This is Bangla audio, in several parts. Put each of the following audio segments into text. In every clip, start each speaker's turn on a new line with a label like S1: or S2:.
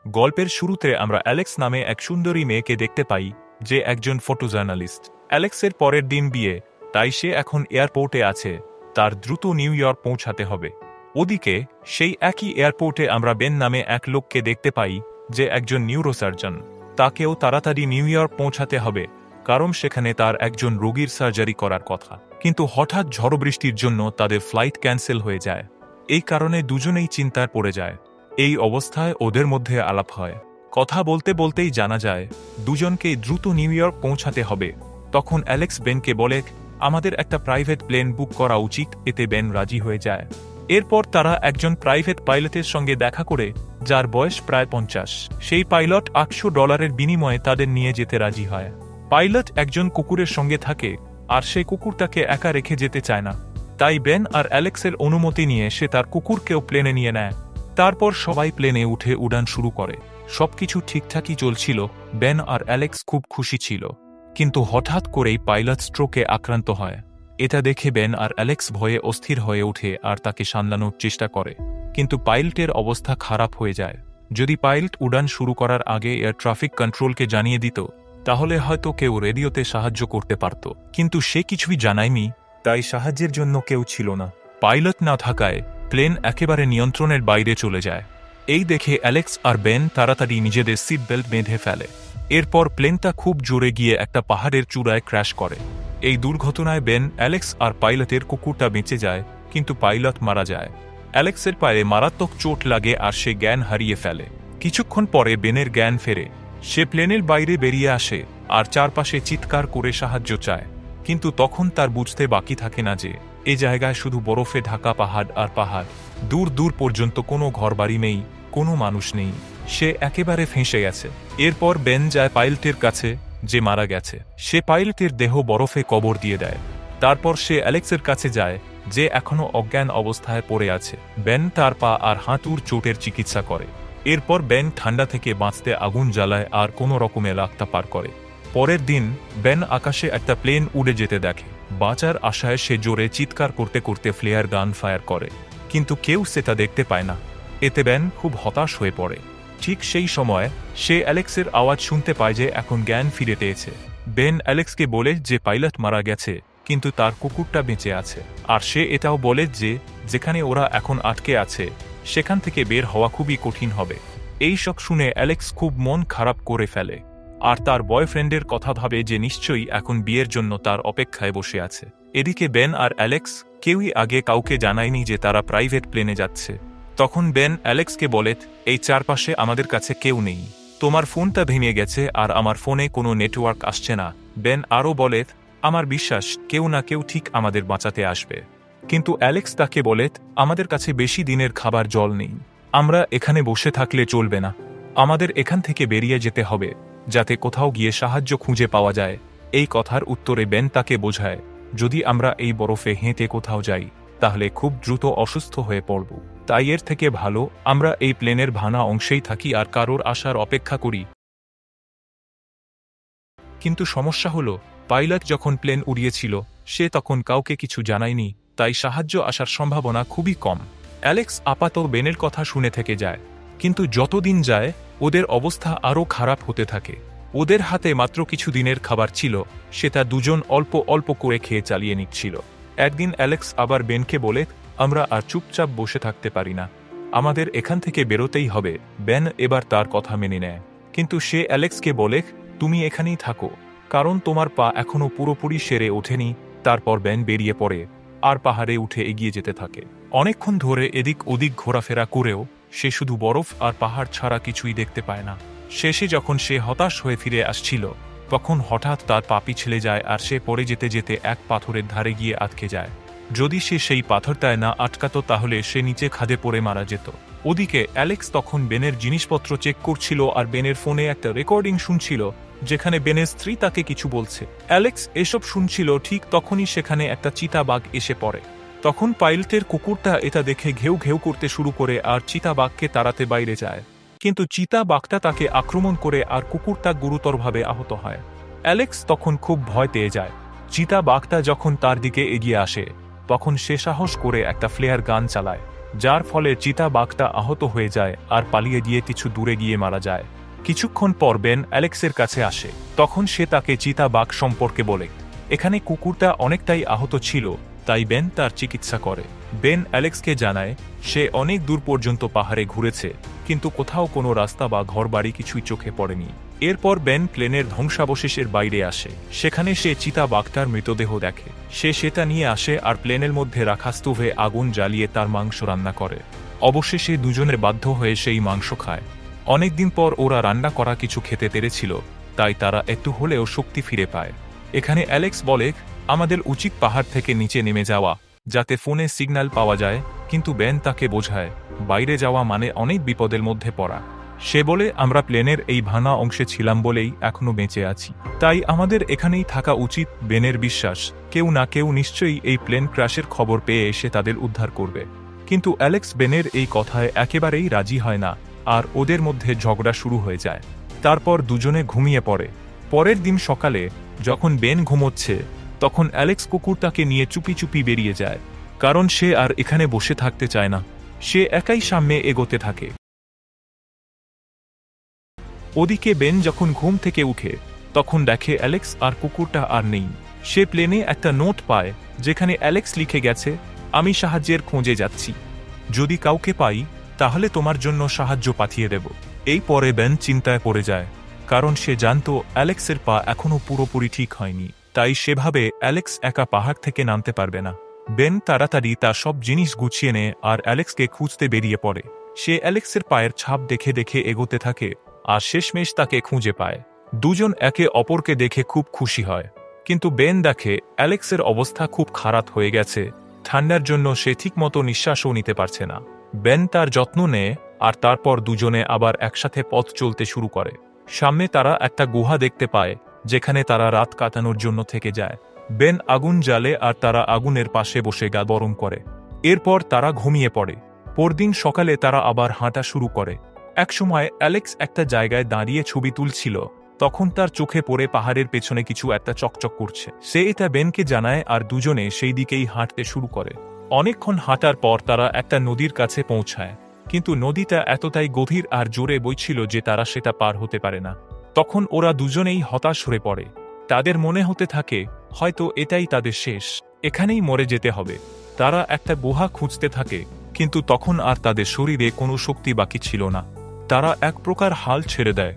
S1: গল্পের শুরুতে আমরা অ্যালেক্স নামে এক সুন্দরী মেয়েকে দেখতে পাই, যে একজন ফটো জার্নালিস্ট। অ্যালেক্সের পরের দিন বিয়ে, তাই সে এখন এয়ারপোর্টে আছে, তার দ্রুত নিউ ইয়র্ক পৌঁছাতে হবে। ওদিকে সেই একই এয়ারপোর্টে আমরা বেন নামে এক লোককে দেখতে পাই, যে একজন নিউরোসার্জন। তাকেও তাড়াতাড়ি নিউ ইয়র্ক পৌঁছাতে হবে, কারণ সেখানে তার একজন রোগীর সার্জারি করার কথা। কিন্তু হঠাৎ ঝড় বৃষ্টির জন্য তাদের ফ্লাইট ক্যান্সেল হয়ে যায়। এই কারণে দুজনেই চিন্তায় পড়ে যায়। এই অবস্থায় ওদের মধ্যে আলাপ হয়। কথা বলতে বলতেই জানা যায় দুজনকেই দ্রুত নিউ ইয়র্ক পৌঁছাতে হবে। তখন অ্যালেক্স বেনকে বলে, আমাদের একটা প্রাইভেট প্লেন বুক করা উচিত। এতে বেন রাজি হয়ে যায়। এরপর তারা একজন প্রাইভেট পাইলটের সঙ্গে দেখা করে, যার বয়স প্রায় 50। সেই পাইলট $800 বিনিময়ে তাদের নিয়ে যেতে রাজি হয়। পাইলট একজন কুকুরের সঙ্গে থাকে, আর সেই কুকুরটাকে একা রেখে যেতে চায় না। তাই বেন আর অ্যালেক্সের অনুমতি নিয়ে সে তার কুকুরকেও প্লেনে নিয়ে নেয়। তারপর সবাই প্লেনে উঠে উড়ান শুরু করে। সবকিছু ঠিকঠাকই চলছিল, বেন আর অ্যালেক্স খুব খুশি ছিল। কিন্তু হঠাৎ করেই পাইলট স্ট্রোকে আক্রান্ত হয়। এটা দেখে বেন আর অ্যালেক্স ভয়ে অস্থির হয়ে ওঠে আর তাকে সামলানোর চেষ্টা করে। কিন্তু পাইলটের অবস্থা খারাপ হয়ে যায়। যদি পাইলট উড়ান শুরু করার আগে এয়ার ট্রাফিক কন্ট্রোলকে জানিয়ে দিত, তাহলে হয়তো কেউ রেডিওতে সাহায্য করতে পারত। কিন্তু সে কিছুই জানায়নি, তাই সাহায্যের জন্য কেউ ছিল না। পাইলট না থাকায় প্লেন একেবারে নিয়ন্ত্রণের বাইরে চলে যায়। এই দেখে অ্যালেক্স আর বেন তাড়াতাড়ি নিজেদের সিট বেল্ট বেঁধে ফেলে। এরপর প্লেনটা খুব জোরে গিয়ে একটা পাহাড়ের চূড়ায় ক্র্যাশ করে। এই দুর্ঘটনায় বেন, অ্যালেক্স আর পাইলটের কুকুরটা বেঁচে যায়, কিন্তু পাইলট মারা যায়। অ্যালেক্সের পায়ে মারাত্মক চোট লাগে আর সে জ্ঞান হারিয়ে ফেলে। কিছুক্ষণ পরে বেনের জ্ঞান ফেরে। সে প্লেনের বাইরে বেরিয়ে আসে আর চারপাশে চিৎকার করে সাহায্য চায়। কিন্তু তখন তার বুঝতে বাকি থাকে না যে এ জায়গায় শুধু বরফে ঢাকা পাহাড় আর পাহাড়। দূর দূর পর্যন্ত কোনো ঘরবাড়ি নেই, কোনো মানুষ নেই। সে একেবারে ফেঁসে গেছে। এরপর বেন যায় পাইলটের কাছে, যে মারা গেছে। সে পাইলটের দেহ বরফে কবর দিয়ে দেয়। তারপর সে অ্যালেক্সের কাছে যায়, যে এখনও অজ্ঞান অবস্থায় পড়ে আছে। বেন তার পা আর হাঁটুর চোটের চিকিৎসা করে। এরপর বেন ঠান্ডা থেকে বাঁচতে আগুন জ্বালায় আর কোনো রকমে রাস্তা পার করে। পরের দিন বেন আকাশে একটা প্লেন উড়ে যেতে দেখে। বাঁচার আশায় সে জোরে চিৎকার করতে করতে ফ্লেয়ার গান ফায়ার করে, কিন্তু কেউ সেটা দেখতে পায় না। এতে বেন খুব হতাশ হয়ে পড়ে। ঠিক সেই সময় সে অ্যালেক্সের আওয়াজ শুনতে পায় যে এখন জ্ঞান ফিরে পেয়েছে। বেন অ্যালেক্সকে বলে যে পাইলট মারা গেছে, কিন্তু তার কুকুরটা বেঁচে আছে। আর সে এটাও বলে যে যেখানে ওরা এখন আটকে আছে, সেখান থেকে বের হওয়া খুবই কঠিন হবে। এই সব শুনে অ্যালেক্স খুব মন খারাপ করে ফেলে, আর তার বয়ফ্রেন্ডের কথা ভাবে যে নিশ্চয়ই এখন বিয়ের জন্য তার অপেক্ষায় বসে আছে। এদিকে বেন আর অ্যালেক্স কেউই আগে কাউকে জানায়নি যে তারা প্রাইভেট প্লেনে যাচ্ছে। তখন বেন অ্যালেক্সকে বলে, এই চারপাশে আমাদের কাছে কেউ নেই। তোমার ফোনটা ভেঙে গেছে আর আমার ফোনে কোনো নেটওয়ার্ক আসছে না। বেন আরও বলে, আমার বিশ্বাস কেউ না কেউ ঠিক আমাদের বাঁচাতে আসবে। কিন্তু অ্যালেক্স তাকে বলে, আমাদের কাছে বেশি দিনের খাবার জল নেই। আমরা এখানে বসে থাকলে চলবে না। আমাদের এখান থেকে বেরিয়ে যেতে হবে, যাতে কোথাও গিয়ে সাহায্য খুঁজে পাওয়া যায়। এই কথার উত্তরে বেন তাকে বোঝায়, যদি আমরা এই বরফে হেঁটে কোথাও যাই, তাহলে খুব দ্রুত অসুস্থ হয়ে পড়ব। তাই এর থেকে ভালো আমরা এই প্লেনের ভাঙা অংশেই থাকি আর কারোর আসার অপেক্ষা করি। কিন্তু সমস্যা হলো, পাইলট যখন প্লেন উড়িয়েছিল সে তখন কাউকে কিছু জানায়নি, তাই সাহায্য আসার সম্ভাবনা খুবই কম। অ্যালেক্স আপাতত বেনের কথা শুনে থেকে যায়। কিন্তু যতদিন যায় ওদের অবস্থা আরও খারাপ হতে থাকে। ওদের হাতে মাত্র কিছু দিনের খাবার ছিল, সেটা দুজন অল্প অল্প করে খেয়ে চালিয়ে নিচ্ছিল। একদিন অ্যালেক্স আবার বেনকে বলে, আমরা আর চুপচাপ বসে থাকতে পারি না, আমাদের এখান থেকে বেরোতেই হবে। বেন এবার তার কথা মেনে নেয়, কিন্তু সে অ্যালেক্সকে বলে, তুমি এখানেই থাকো, কারণ তোমার পা এখনও পুরোপুরি সেরে ওঠেনি। তারপর বেন বেরিয়ে পড়ে আর পাহাড়ে উঠে এগিয়ে যেতে থাকে। অনেকক্ষণ ধরে এদিক ওদিক ঘোরাফেরা করেও সে শুধু বরফ আর পাহাড় ছাড়া কিছুই দেখতে পায় না। শেষে যখন সে হতাশ হয়ে ফিরে আসছিল, তখন হঠাৎ তার পা পিছলে যায় আর সে পড়ে যেতে যেতে এক পাথরের ধারে গিয়ে আটকে যায়। যদি সে সেই পাথরটায় না আটকাত, তাহলে সে নিচে খাদে পড়ে মারা যেত। ওদিকে অ্যালেক্স তখন বেনের জিনিসপত্র চেক করছিল আর বেনের ফোনে একটা রেকর্ডিং শুনছিল, যেখানে বেনের স্ত্রী তাকে কিছু বলছে। অ্যালেক্স এসব শুনছিল, ঠিক তখনই সেখানে একটা চিতাবাঘ এসে পড়ে। তখন পাইলটের কুকুরটা এটা দেখে ঘেউ ঘেউ করতে শুরু করে আর চিতাবাঘকে তাড়াতে বাইরে যায়। কিন্তু চিতাবাঘটা তাকে আক্রমণ করে আর কুকুরটা গুরুতরভাবে আহত হয়। অ্যালেক্স তখন খুব ভয় পেয়ে যায়। চিতাবাঘটা যখন তার দিকে এগিয়ে আসে, তখন সে সাহস করে একটা ফ্লেয়ার গান চালায়। যার ফলে চিতাবাঘটা আহত হয়ে যায় আর পালিয়ে গিয়ে কিছু দূরে গিয়ে মারা যায়। কিছুক্ষণ পর বেন অ্যালেক্সের কাছে আসে। তখন সে তাকে চিতাবাঘ সম্পর্কে বলে। এখানে কুকুরটা অনেকটাই আহত ছিল, তাই বেন তার চিকিৎসা করে। বেন অ্যালেক্সকে জানায় সে অনেক দূর পর্যন্ত পাহাড়ে ঘুরেছে, কিন্তু কোথাও কোনো রাস্তা বা ঘরবাড়ি কিছুই চোখে পড়েনি। এরপর বেন প্লেনের ধ্বংসাবশেষের বাইরে আসে। সেখানে সে চিতাবাঘটার মৃতদেহ দেখে। সে সেটা নিয়ে আসে আর প্লেনের মধ্যে রাখা স্টোভে আগুন জ্বালিয়ে তার মাংস রান্না করে। অবশেষে দুজনের বাধ্য হয়ে সেই মাংস খায়। অনেকদিন পর ওরা রান্না করা কিছু খেতে পেরেছিল, তাই তারা একটু হলেও শক্তি ফিরে পায়। এখানে অ্যালেক্স বলে আমাদের উচিত পাহাড় থেকে নিচে নেমে যাওয়া, যাতে ফোনে সিগন্যাল পাওয়া যায়, কিন্তু বেন তাকে বোঝায় বাইরে যাওয়া মানে অনেক বিপদের মধ্যে পড়া। সে বলে আমরা প্লেনের এই ভাঙা অংশে ছিলাম বলেই এখনো বেঁচে আছি, তাই আমাদের এখানেই থাকা উচিত। বেনের বিশ্বাস কেউ না কেউ নিশ্চয়ই এই প্লেন ক্র্যাশের খবর পেয়ে এসে তাদের উদ্ধার করবে। কিন্তু অ্যালেক্স বেনের এই কথায় একেবারেই রাজি হয় না, আর ওদের মধ্যে ঝগড়া শুরু হয়ে যায়। তারপর দুজনে ঘুমিয়ে পড়ে। পরের দিন সকালে যখন বেন ঘুমোচ্ছে, তখন অ্যালেক্স কুকুরটাকে নিয়ে চুপি চুপি বেরিয়ে যায়, কারণ সে আর এখানে বসে থাকতে চায় না। সে একাই সামনে এগোতে থাকে। ওদিকে বেন যখন ঘুম থেকে উঠে, তখন দেখে অ্যালেক্স আর কুকুরটা আর নেই। সে প্লেনে একটা নোট পায়, যেখানে অ্যালেক্স লিখে গেছে, আমি সাহায্যের খোঁজে যাচ্ছি, যদি কাউকে পাই তাহলে তোমার জন্য সাহায্য পাঠিয়ে দেব। এই পরে বেন চিন্তায় পড়ে যায়, কারণ সে জানত অ্যালেক্সের পা এখনও পুরোপুরি ঠিক হয়নি, তাই সেভাবে অ্যালেক্স একা পাহাড় থেকে নামতে পারবে না। বেন তাড়াতাড়ি তার সব জিনিস গুছিয়ে নেয় আর অ্যালেক্সকে খুঁজতে বেরিয়ে পড়ে। সে অ্যালেক্সের পায়ের ছাপ দেখে দেখে এগোতে থাকে আর শেষমেশ তাকে খুঁজে পায়। দুজন একে অপরকে দেখে খুব খুশি হয়, কিন্তু বেন দেখে অ্যালেক্সের অবস্থা খুব খারাপ হয়ে গেছে। ঠান্ডার জন্য সে ঠিকমতো নিঃশ্বাসও নিতে পারছে না। বেন তার যত্ন নেয় আর তারপর দুজনে আবার একসাথে পথ চলতে শুরু করে। সামনে তারা একটা গুহা দেখতে পায়, যেখানে তারা রাত কাটানোর জন্য থেকে যায়। বেন আগুন জ্বালে আর তারা আগুনের পাশে বসে গা গরম করে। এরপর তারা ঘুমিয়ে পড়ে। পরদিন সকালে তারা আবার হাঁটা শুরু করে। একসময় অ্যালেক্স একটা জায়গায় দাঁড়িয়ে ছবি তুলছিল, তখন তার চোখে পড়ে পাহাড়ের পেছনে কিছু একটা চকচক করছে। সে এটা বেনকে জানায় আর দুজনে সেই দিকেই হাঁটতে শুরু করে। অনেকক্ষণ হাঁটার পর তারা একটা নদীর কাছে পৌঁছায়, কিন্তু নদীটা এতটাই গভীর আর জোরে বইছিল যে তারা সেটা পার হতে পারে না। তখন ওরা দুজনেই হতাশ হয়ে পড়ে। তাদের মনে হতে থাকে হয়তো এটাই তাদের শেষ, এখানেই মরে যেতে হবে। তারা একটা গুহা খুঁজতে থাকে, কিন্তু তখন আর তাদের শরীরে কোনো শক্তি বাকি ছিল না। তারা এক প্রকার হাল ছেড়ে দেয়।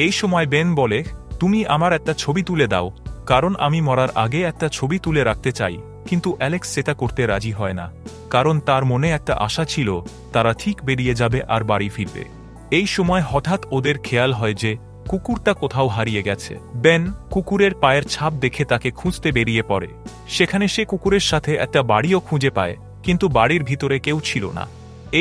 S1: এই সময় বেন বলে, তুমি আমার একটা ছবি তুলে দাও, কারণ আমি মরার আগে একটা ছবি তুলে রাখতে চাই। কিন্তু অ্যালেক্স সেটা করতে রাজি হয় না, কারণ তার মনে একটা আশা ছিল তারা ঠিক বেরিয়ে যাবে আর বাড়ি ফিরবে। এই সময় হঠাৎ ওদের খেয়াল হয় যে কুকুরটা কোথাও হারিয়ে গেছে। বেন কুকুরের পায়ের ছাপ দেখে তাকে খুঁজতে বেরিয়ে পড়ে। সেখানে সে কুকুরের সাথে একটা বাড়িও খুঁজে পায়, কিন্তু বাড়ির ভিতরে কেউ ছিল না।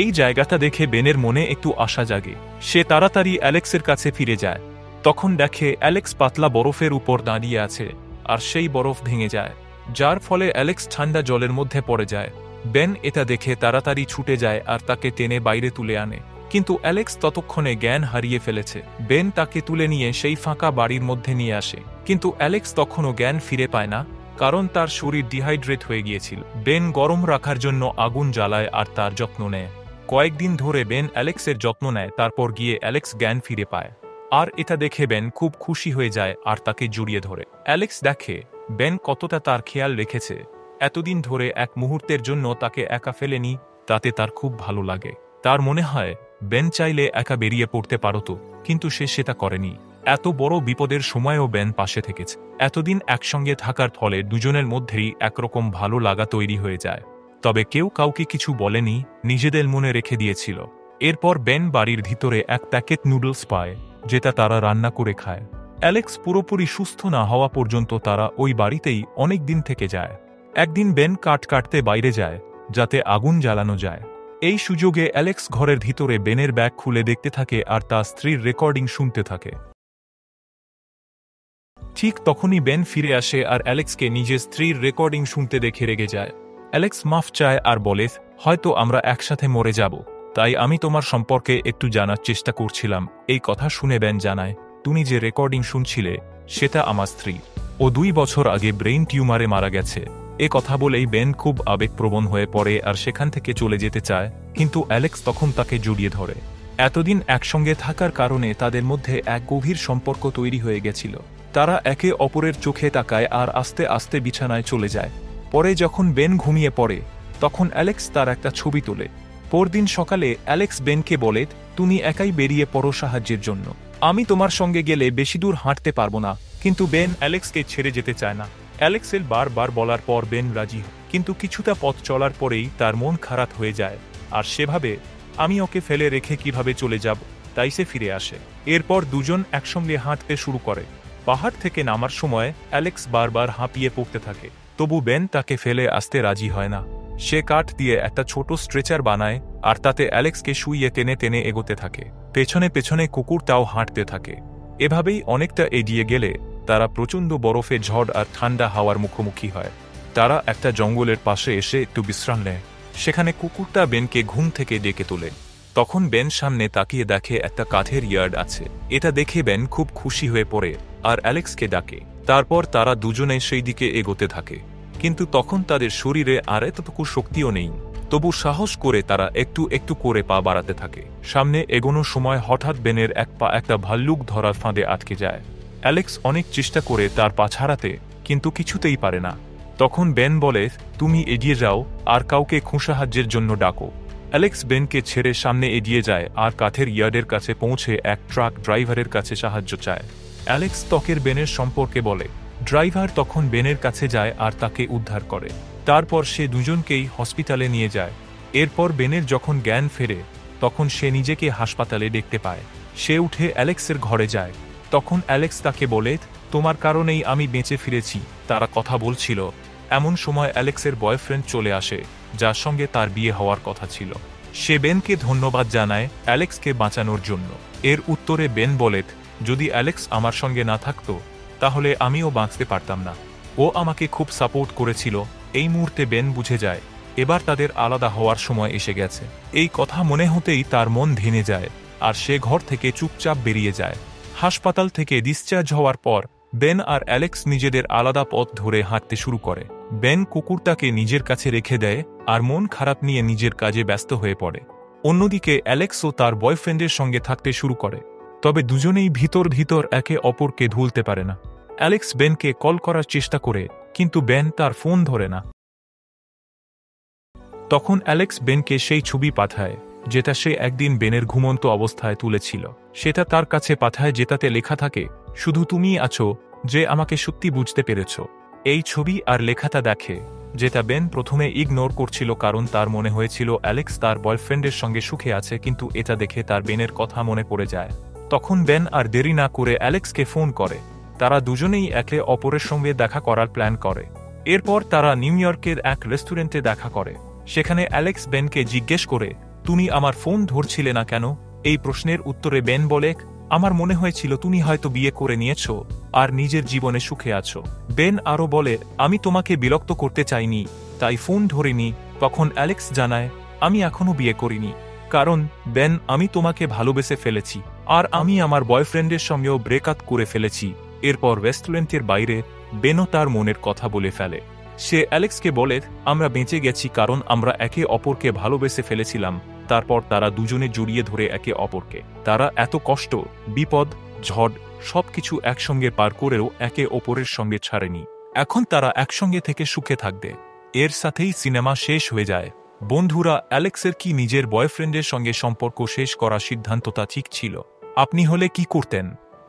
S1: এই জায়গাটা দেখে বেনের মনে একটু আশা জাগে। সে তাড়াতাড়ি অ্যালেক্সের কাছে ফিরে যায়। তখন দেখে অ্যালেক্স পাতলা বরফের উপর দাঁড়িয়ে আছে, আর সেই বরফ ভেঙে যায়, যার ফলে অ্যালেক্স ঠান্ডা জলের মধ্যে পড়ে যায়। বেন এটা দেখে তাড়াতাড়ি ছুটে যায় আর তাকে টেনে বাইরে তুলে আনে, কিন্তু অ্যালেক্স ততক্ষণে জ্ঞান হারিয়ে ফেলেছে। বেন তাকে তুলে নিয়ে সেই ফাঁকা বাড়ির মধ্যে নিয়ে আসে, কিন্তু অ্যালেক্স তখনও জ্ঞান ফিরে পায় না, কারণ তার শরীর ডিহাইড্রেট হয়ে গিয়েছিল। বেন গরম রাখার জন্য আগুন জ্বালায় আর তার যত্ন নেয়। কয়েকদিন ধরে বেন অ্যালেক্সের যত্ন নেয়, তারপর গিয়ে অ্যালেক্স জ্ঞান ফিরে পায়। আর এটা দেখে বেন খুব খুশি হয়ে যায় আর তাকে জড়িয়ে ধরে। অ্যালেক্স দেখে বেন কতটা তার খেয়াল রেখেছে। এতদিন ধরে এক মুহূর্তের জন্য তাকে একা ফেলেনি, তাতে তার খুব ভালো লাগে। তার মনে হয় বেন চাইলে একা বেরিয়ে পড়তে পারত, কিন্তু সে সেটা করেনি। এত বড় বিপদের সময়ও বেন পাশে থেকেছে। এতদিন একসঙ্গে থাকার ফলে দুজনের মধ্যেই একরকম ভালো লাগা তৈরি হয়ে যায়। তবে কেউ কাউকে কিছু বলেনি, নিজেদের মনে রেখে দিয়েছিল। এরপর বেন বাড়ির ভিতরে এক প্যাকেট নুডলস পায়, যেটা তারা রান্না করে খায়। অ্যালেক্স পুরোপুরি সুস্থ না হওয়া পর্যন্ত তারা ওই বাড়িতেই অনেক দিন থেকে যায়। একদিন বেন কাঠ কাটতে বাইরে যায়, যাতে আগুন জ্বালানো যায়। এই সুযোগে অ্যালেক্স ঘরের ভিতরে বেনের ব্যাগ খুলে দেখতে থাকে আর তার স্ত্রীর রেকর্ডিং শুনতে থাকে। ঠিক তখনই বেন ফিরে আসে আর অ্যালেক্সকে নিজের স্ত্রীর রেকর্ডিং শুনতে দেখে রেগে যায়। অ্যালেক্স মাফ চায় আর বলে, হয়তো আমরা একসাথে মরে যাব, তাই আমি তোমার সম্পর্কে একটু জানার চেষ্টা করছিলাম। এই কথা শুনে বেন জানায়, তুমি যে রেকর্ডিং শুনছিলে সেটা আমার স্ত্রী। ও 2 বছর আগে ব্রেইন টিউমারে মারা গেছে। এ কথা বলেই বেন খুব আবেগপ্রবণ হয়ে পড়ে আর সেখান থেকে চলে যেতে চায়, কিন্তু অ্যালেক্স তখন তাকে জড়িয়ে ধরে। এতদিন একসঙ্গে থাকার কারণে তাদের মধ্যে এক গভীর সম্পর্ক তৈরি হয়ে গেছিল। তারা একে অপরের চোখে তাকায় আর আস্তে আস্তে বিছানায় চলে যায়। পরে যখন বেন ঘুমিয়ে পড়ে তখন অ্যালেক্স তার একটা ছবি তোলে। পরদিন সকালে অ্যালেক্স বেনকে বলে, তুমি একাই বেরিয়ে পড়ো সাহায্যের জন্য, আমি তোমার সঙ্গে গেলে বেশি দূর হাঁটতে পারবো না। কিন্তু বেন অ্যালেক্সকে ছেড়ে যেতে চায় না। অ্যালেক্সের বারবার বলার পর বেন রাজি হয়, কিন্তু কিছুটা পথ চলার পরেই তার মন খারাপ হয়ে যায় আর সেভাবে আমি ওকে ফেলে রেখে কিভাবে চলে যাব, তাই সে ফিরে আসে। এরপর দুজন একসঙ্গে হাঁটতে শুরু করে। পাহাড় থেকে নামার সময় অ্যালেক্স বারবার হাঁপিয়ে পড়তে থাকে, তবু বেন তাকে ফেলে আসতে রাজি হয় না। সে কাঠ দিয়ে একটা ছোট স্ট্রেচার বানায় আর তাতে অ্যালেক্সকে শুইয়ে টেনে টেনে এগোতে থাকে। পেছনে পেছনে কুকুরটাও হাঁটতে থাকে। এভাবেই অনেকটা এগিয়ে গেলে তারা প্রচণ্ড বরফে ঝড় আর ঠান্ডা হাওয়ার মুখোমুখি হয়। তারা একটা জঙ্গলের পাশে এসে একটু বিশ্রাম নেয়। সেখানে কুকুরটা বেনকে ঘুম থেকে ডেকে তোলে। তখন বেন সামনে তাকিয়ে দেখে একটা কাঠের ইয়ার্ড আছে। এটা দেখে বেন খুব খুশি হয়ে পড়ে আর অ্যালেক্সকে ডাকে। তারপর তারা দুজনে সেই দিকে এগোতে থাকে, কিন্তু তখন তাদের শরীরে আর এতটুকু শক্তিও নেই। তবু সাহস করে তারা একটু একটু করে পা বাড়াতে থাকে। সামনে এগোনোর সময় হঠাৎ বেনের এক পা একটা ভাল্লুক ধরার ফাঁদে আটকে যায়। অ্যালেক্স অনেক চেষ্টা করে তার পা ছাড়াতে, কিন্তু কিছুতেই পারে না। তখন বেন বলে, তুমি এগিয়ে যাও আর কাউকে সাহায্যের জন্য ডাকো। অ্যালেক্স বেনকে ছেড়ে সামনে এগিয়ে যায় আর কাঠের ইয়ার্ডের কাছে পৌঁছে এক ট্রাক ড্রাইভারের কাছে সাহায্য চায়। অ্যালেক্স তকের বেনের সম্পর্কে বলে। ড্রাইভার তখন বেনের কাছে যায় আর তাকে উদ্ধার করে। তারপর সে দুজনকেই হসপিটালে নিয়ে যায়। এরপর বেনের যখন জ্ঞান ফেরে তখন সে নিজেকে হাসপাতালে দেখতে পায়। সে উঠে অ্যালেক্সের ঘরে যায়। তখন অ্যালেক্স তাকে বলে, তোমার কারণেই আমি বেঁচে ফিরেছি। তারা কথা বলছিল, এমন সময় অ্যালেক্সের বয়ফ্রেন্ড চলে আসে, যার সঙ্গে তার বিয়ে হওয়ার কথা ছিল। সে বেনকে ধন্যবাদ জানায় অ্যালেক্সকে বাঁচানোর জন্য। এর উত্তরে বেন বলে, যদি অ্যালেক্স আমার সঙ্গে না থাকতো তাহলে আমিও বাঁচতে পারতাম না। ও আমাকে খুব সাপোর্ট করেছিল। এই মুহূর্তে বেন বুঝে যায় এবার তাদের আলাদা হওয়ার সময় এসে গেছে। এই কথা মনে হতেই তার মন ভেঙে যায় আর সে ঘর থেকে চুপচাপ বেরিয়ে যায়। হাসপাতাল থেকে ডিসচার্জ হওয়ার পর বেন আর অ্যালেক্স নিজেদের আলাদা পথ ধরে হাঁটতে শুরু করে। বেন কুকুরটাকে নিজের কাছে রেখে দেয় আর মন খারাপ নিয়ে নিজের কাজে ব্যস্ত হয়ে পড়ে। অন্যদিকে অ্যালেক্সও তার বয়ফ্রেন্ডের সঙ্গে থাকতে শুরু করে, তবে দুজনেই ভিতর ভিতর একে অপরকে ভুলতে পারে না। অ্যালেক্স বেনকে কল করার চেষ্টা করে, কিন্তু বেন তার ফোন ধরে না। তখন অ্যালেক্স বেনকে সেই ছবি পাঠায় যেটা সে একদিন বেনের ঘুমন্ত অবস্থায় তুলেছিল। সেটা তার কাছে পাঠায়, যেটাতে লেখা থাকে, শুধু তুমিই আছো যে আমাকে সত্যি বুঝতে পেরেছ। এই ছবি আর লেখাটা দেখে, যেটা বেন প্রথমে ইগনোর করছিল কারণ তার মনে হয়েছিল অ্যালেক্স তার বয়ফ্রেন্ডের সঙ্গে সুখে আছে, কিন্তু এটা দেখে তার বেনের কথা মনে পড়ে যায়। তখন বেন আর দেরি না করে অ্যালেক্সকে ফোন করে। তারা দুজনেই একে অপরের সঙ্গে দেখা করার প্ল্যান করে। এরপর তারা নিউ ইয়র্কের এক রেস্টুরেন্টে দেখা করে। সেখানে অ্যালেক্স বেনকে জিজ্ঞেস করে, তুমি আমার ফোন ধরছিলে না কেন? এই প্রশ্নের উত্তরে বেন বলে, আমার মনে হয়েছিল তুমি হয়তো বিয়ে করে নিয়েছ আর নিজের জীবনে সুখে আছো। বেন আরও বলে, আমি তোমাকে বিরক্ত করতে চাইনি, তাই ফোন ধরিনি। তখন অ্যালেক্স জানায়, আমি এখনো বিয়ে করিনি, কারণ বেন, আমি তোমাকে ভালোবেসে ফেলেছি আর আমি আমার বয়ফ্রেন্ডের সঙ্গেও ব্রেকআপ করে ফেলেছি। এরপর রেস্টুরেন্টের বাইরে বেনও তার মনের কথা বলে ফেলে। সে অ্যালেক্সকে বলে, আমরা বেঁচে গেছি কারণ আমরা একে অপরকে ভালোবেসে ফেলেছিলাম। তারপর তারা দুজনে জড়িয়ে ধরে একে অপরকে। তারা এত কষ্ট, বিপদ, ঝড় সবকিছু একসঙ্গে পার করেও একে অপরের সঙ্গে ছাড়েনি। এখন তারা একসঙ্গে থেকে সুখে থাকবে। এর সাথেই সিনেমা শেষ হয়ে যায়। বন্ধুরা, অ্যালেক্সের কি নিজের বয়ফ্রেন্ডের সঙ্গে সম্পর্ক শেষ করার সিদ্ধান্তটা ঠিক ছিল? আপনি হলে কি করতেন?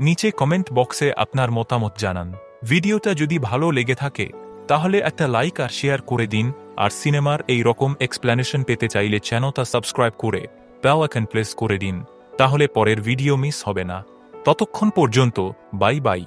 S1: নিচে কমেন্ট বক্সে আপনার মতামত জানান। ভিডিওটা যদি ভালো লেগে থাকে তাহলে একটা লাইক আর শেয়ার করে দিন। আর সিনেমার এই রকম এক্সপ্লেনেশন পেতে চাইলে চ্যানেলটা সাবস্ক্রাইব করে বেল আইকন প্রেস করে দিন, তাহলে পরের ভিডিও মিস হবে না। ততক্ষণ পর্যন্ত বাই বাই।